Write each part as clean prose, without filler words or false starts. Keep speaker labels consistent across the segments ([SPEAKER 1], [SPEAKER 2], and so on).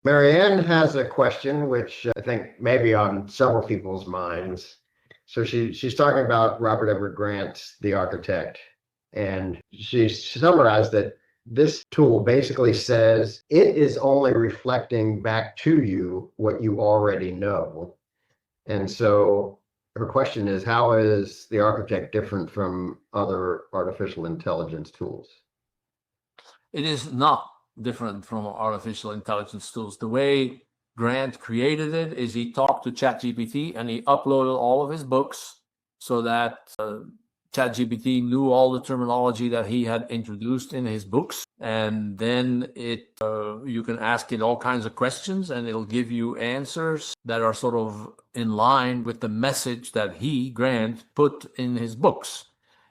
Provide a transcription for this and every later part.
[SPEAKER 1] Marianne has a question, which I think may be on several people's minds. So she's talking about Robert Edward Grant, the architect, and she summarized that this tool basically says it is only reflecting back to you what you already know. And so her question is, how is the architect different from other artificial intelligence tools?
[SPEAKER 2] It is not different from artificial intelligence tools. The way Grant created it is he talked to ChatGPT and he uploaded all of his books so that ChatGPT knew all the terminology that he had introduced in his books. And then you can ask it all kinds of questions and it'll give you answers that are sort of in line with the message that he, Grant, put in his books.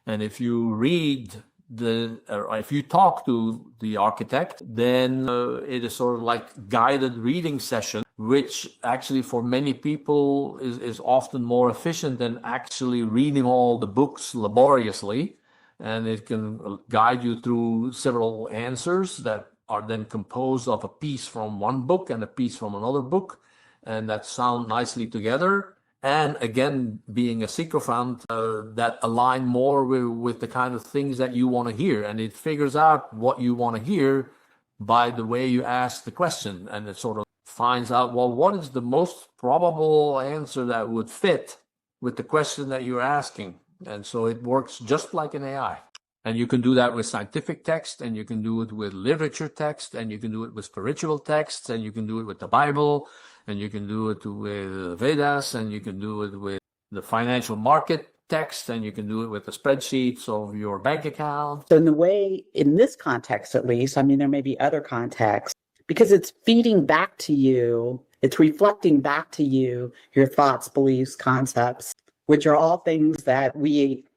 [SPEAKER 2] And if you read if you talk to the architect, then it is sort of like guided reading session, which actually for many people is often more efficient than actually reading all the books laboriously. And it can guide you through several answers that are then composed of a piece from one book and a piece from another book, and that sound nicely together. And again, being a sycophant, that align more with the kind of things that you want to hear. And it figures out what you want to hear by the way you ask the question. And it sort of finds out, well, what is the most probable answer that would fit with the question that you're asking? And so it works just like an AI. And you can do that with scientific text, and you can do it with literature text, and you can do it with spiritual texts, and you can do it with the Bible, and you can do it with Vedas, and you can do it with the financial market text, and you can do it with the spreadsheets of your bank account.
[SPEAKER 3] So in the way, in this context at least, I mean, there may be other contexts, because it's feeding back to you, it's reflecting back to you your thoughts, beliefs, concepts, which are all things that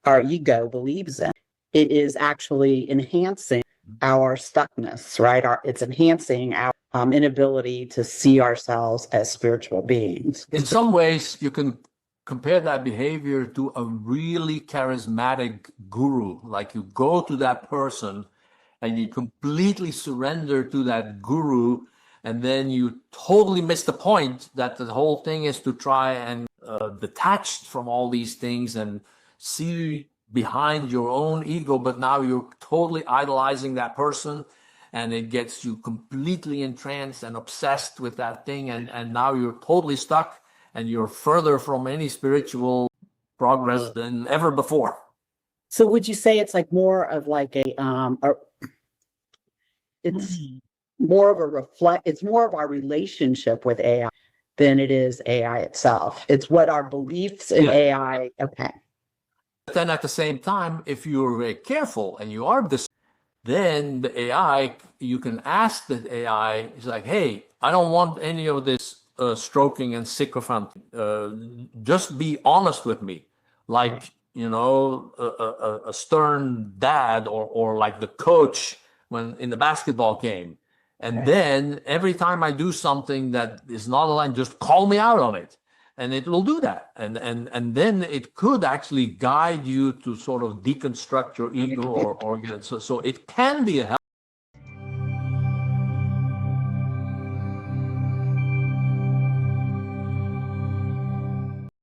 [SPEAKER 3] our ego believes in. It is actually enhancing our stuckness, right? It's enhancing our inability to see ourselves as spiritual beings.
[SPEAKER 2] In some ways, you can compare that behavior to a really charismatic guru. Like you go to that person and you completely surrender to that guru, and then you totally miss the point that the whole thing is to try and detach from all these things and see behind your own ego, but now you're totally idolizing that person, and it gets you completely entranced and obsessed with that thing, and now you're totally stuck, and you're further from any spiritual progress than ever before.
[SPEAKER 3] So would you say it's like more of like it's more of our relationship with AI than it is AI itself? It's what our beliefs in AI, okay.
[SPEAKER 2] But then at the same time, if you're very careful and you are this, then the AI, you can ask the AI, it's like, hey, I don't want any of this stroking and sycophantic. Just be honest with me. Like, you know, a stern dad or like the coach when in the basketball game. And then every time I do something that is not aligned, just call me out on it. And it will do that. And then it could actually guide you to sort of deconstruct your ego or so it can be a help.